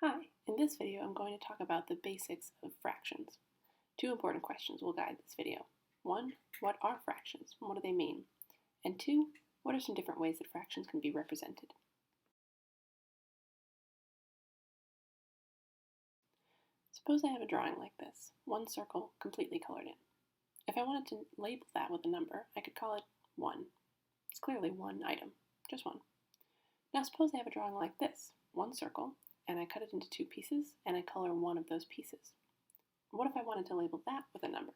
Hi, in this video I'm going to talk about the basics of fractions. Two important questions will guide this video. One, what are fractions? What do they mean? And two, what are some different ways that fractions can be represented? Suppose I have a drawing like this, one circle completely colored in. If I wanted to label that with a number, I could call it 1. It's clearly one item, just one. Now suppose I have a drawing like this, one circle, and I cut it into two pieces, and I color one of those pieces. What if I wanted to label that with a number?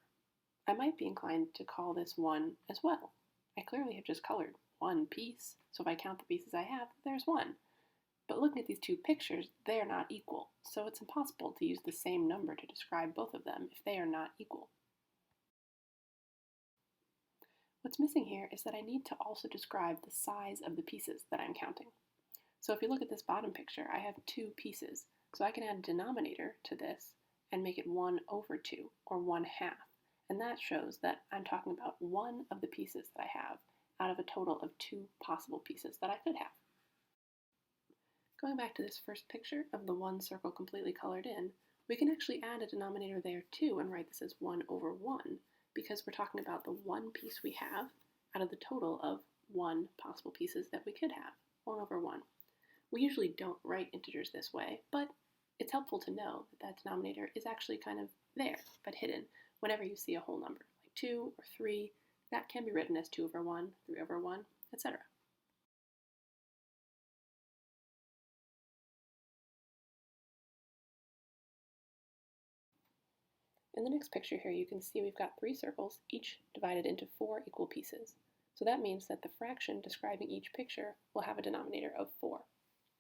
I might be inclined to call this 1 as well. I clearly have just colored one piece, so if I count the pieces I have, there's 1. But looking at these two pictures, they're not equal, so it's impossible to use the same number to describe both of them if they are not equal. What's missing here is that I need to also describe the size of the pieces that I'm counting. So if you look at this bottom picture, I have two pieces, so I can add a denominator to this and make it 1 over 2, or 1/2. And that shows that I'm talking about one of the pieces that I have out of a total of two possible pieces that I could have. Going back to this first picture of the one circle completely colored in, we can actually add a denominator there too and write this as 1 over 1, because we're talking about the one piece we have out of the total of one possible pieces that we could have, 1 over 1. We usually don't write integers this way, but it's helpful to know that that denominator is actually kind of there, but hidden. Whenever you see a whole number, like 2 or 3, that can be written as 2 over 1, 3 over 1, etc. In the next picture here, you can see we've got 3 circles, each divided into 4 equal pieces. So that means that the fraction describing each picture will have a denominator of 4.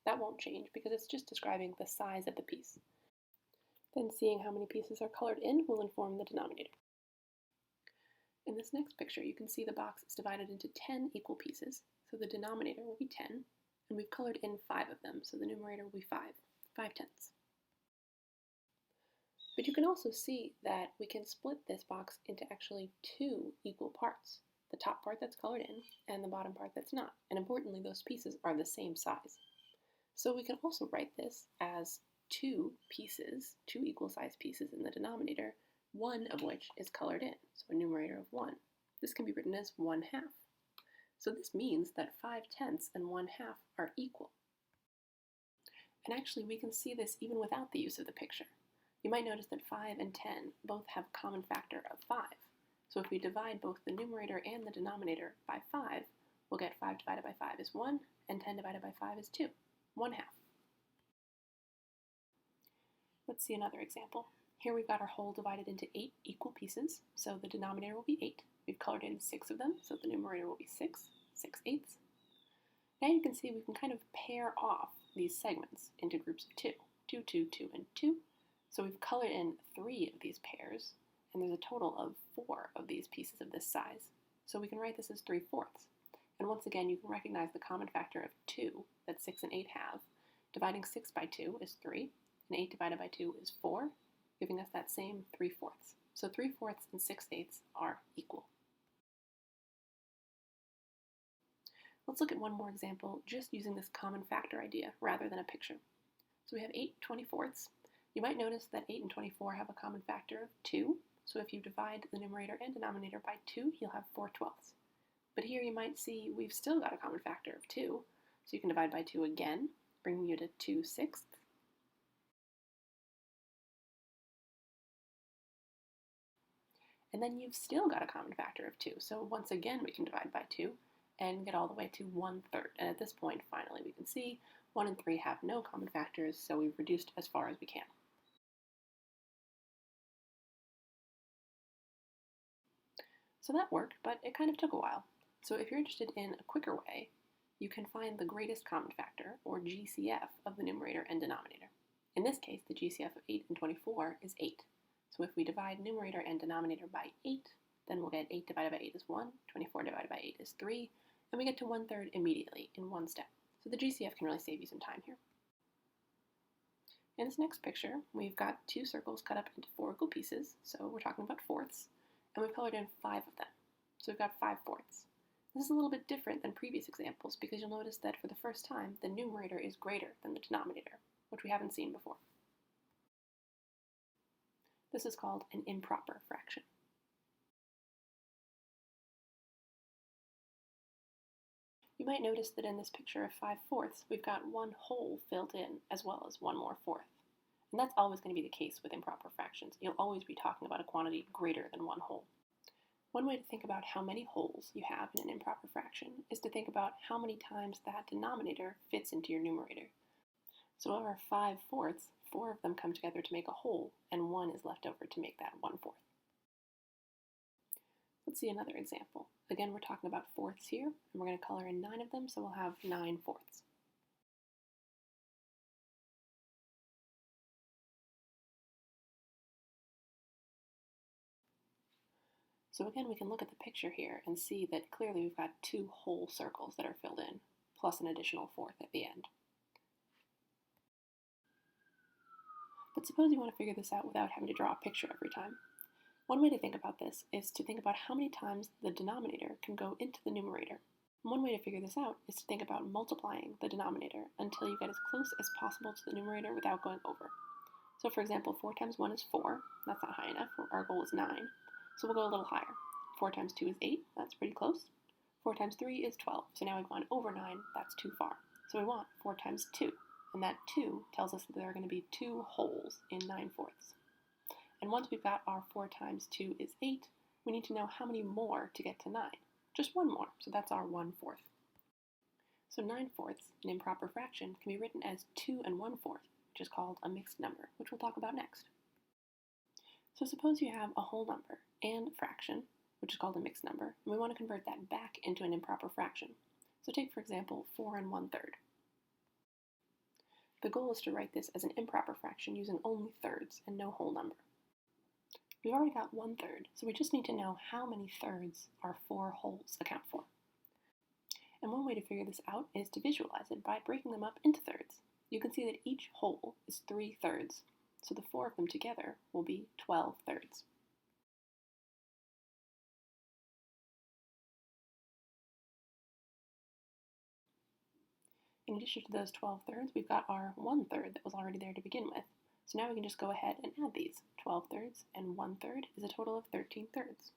That won't change because it's just describing the size of the piece. Then seeing how many pieces are colored in will inform the denominator. In this next picture, you can see the box is divided into 10 equal pieces, so the denominator will be 10, and we've colored in 5 of them, so the numerator will be 5/10. But you can also see that we can split this box into actually 2 equal parts, the top part that's colored in and the bottom part that's not, and importantly, those pieces are the same size. So we can also write this as 2 pieces, 2 equal-sized pieces in the denominator, one of which is colored in, so a numerator of 1. This can be written as 1/2. So this means that 5/10 and 1/2 are equal. And actually we can see this even without the use of the picture. You might notice that 5 and 10 both have a common factor of 5. So if we divide both the numerator and the denominator by 5, we'll get 5 divided by 5 is 1, and 10 divided by 5 is 2, 1/2. Let's see another example. Here we've got our whole divided into 8 equal pieces, so the denominator will be 8. We've colored in 6 of them, so the numerator will be 6/8. Now you can see we can kind of pair off these segments into groups of 2, 2, 2, 2, and 2. So we've colored in 3 of these pairs, and there's a total of 4 of these pieces of this size. So we can write this as 3/4. And once again, you can recognize the common factor of 2 that 6 and 8 have. Dividing 6 by 2 is 3, and 8 divided by 2 is 4, giving us that same 3/4. So 3/4 and 6/8 are equal. Let's look at one more example just using this common factor idea rather than a picture. So we have 8/24. You might notice that 8 and 24 have a common factor of 2, so if you divide the numerator and denominator by 2, you'll have 4/12. But here you might see we've still got a common factor of 2, so you can divide by 2 again, bringing you to 2/6. And then you've still got a common factor of 2, so once again we can divide by 2 and get all the way to 1/3. And at this point, finally, we can see 1 and 3 have no common factors, so we've reduced as far as we can. So that worked, but it kind of took a while. So if you're interested in a quicker way, you can find the greatest common factor, or GCF, of the numerator and denominator. In this case, the GCF of 8 and 24 is 8. So if we divide numerator and denominator by 8, then we'll get 8 divided by 8 is 1, 24 divided by 8 is 3, and we get to 1/3 immediately in one step. So the GCF can really save you some time here. In this next picture, we've got 2 circles cut up into 4 equal pieces, so we're talking about fourths, and we've colored in 5 of them. So we've got 5/4. This is a little bit different than previous examples because you'll notice that for the first time, the numerator is greater than the denominator, which we haven't seen before. This is called an improper fraction. You might notice that in this picture of 5/4, we've got one whole filled in as well as one more fourth. And that's always going to be the case with improper fractions. You'll always be talking about a quantity greater than one whole. One way to think about how many wholes you have in an improper fraction is to think about how many times that denominator fits into your numerator. So of our 5/4, 4 of them come together to make a whole, and 1 is left over to make that 1/4. Let's see another example. Again, we're talking about fourths here, and we're going to color in 9 of them, so we'll have 9/4. So again, we can look at the picture here and see that clearly we've got 2 whole circles that are filled in, plus an additional fourth at the end. But suppose you want to figure this out without having to draw a picture every time. One way to think about this is to think about how many times the denominator can go into the numerator. And one way to figure this out is to think about multiplying the denominator until you get as close as possible to the numerator without going over. So for example, 4 times 1 is 4. That's not high enough. Our goal is 9. So we'll go a little higher. 4 times 2 is 8. That's pretty close. 4 times 3 is 12. So now we've gone over 9. That's too far. So we want 4 times 2. And that 2 tells us that there are going to be 2 wholes in 9/4. And once we've got our 4 times 2 is 8, we need to know how many more to get to 9. Just one more. So that's our 1/4. So 9/4, an improper fraction, can be written as 2 and 1/4, which is called a mixed number, which we'll talk about next. So suppose you have a whole number and a fraction, which is called a mixed number, and we want to convert that back into an improper fraction. So take, for example, 4 and 1/3. The goal is to write this as an improper fraction using only thirds and no whole number. We've already got 1/3, so we just need to know how many thirds our 4 wholes account for. And one way to figure this out is to visualize it by breaking them up into thirds. You can see that each whole is 3/3, so the 4 of them together will be 12/3. In addition to those 12/3, we've got our 1/3 that was already there to begin with. So now we can just go ahead and add these. 12/3 and 1/3 is a total of 13/3.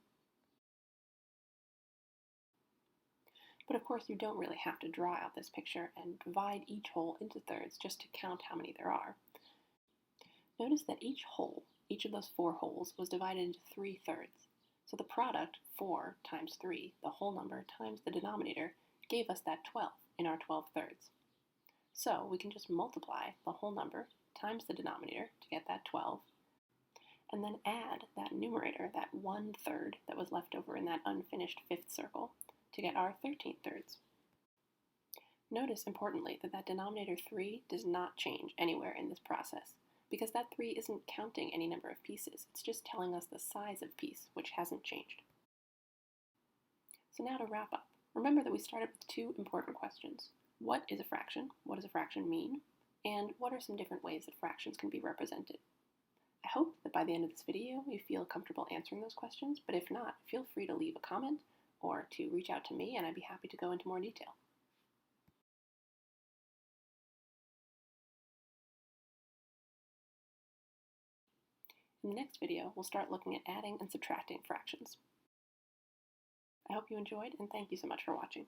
But of course, you don't really have to draw out this picture and divide each whole into thirds just to count how many there are. Notice that each whole, each of those 4 wholes, was divided into 3/3. So the product, 4 times 3, the whole number, times the denominator, gave us that 12 in our 12/3. So we can just multiply the whole number times the denominator to get that 12, and then add that numerator, that 1/3 that was left over in that unfinished 5th circle, to get our 13/3. Notice, importantly, that denominator 3 does not change anywhere in this process, because that 3 isn't counting any number of pieces. It's just telling us the size of piece, which hasn't changed. So now to wrap up, remember that we started with 2 important questions. What is a fraction? What does a fraction mean? And what are some different ways that fractions can be represented? I hope that by the end of this video you feel comfortable answering those questions, but if not, feel free to leave a comment or to reach out to me and I'd be happy to go into more detail. In the next video, we'll start looking at adding and subtracting fractions. I hope you enjoyed, and thank you so much for watching.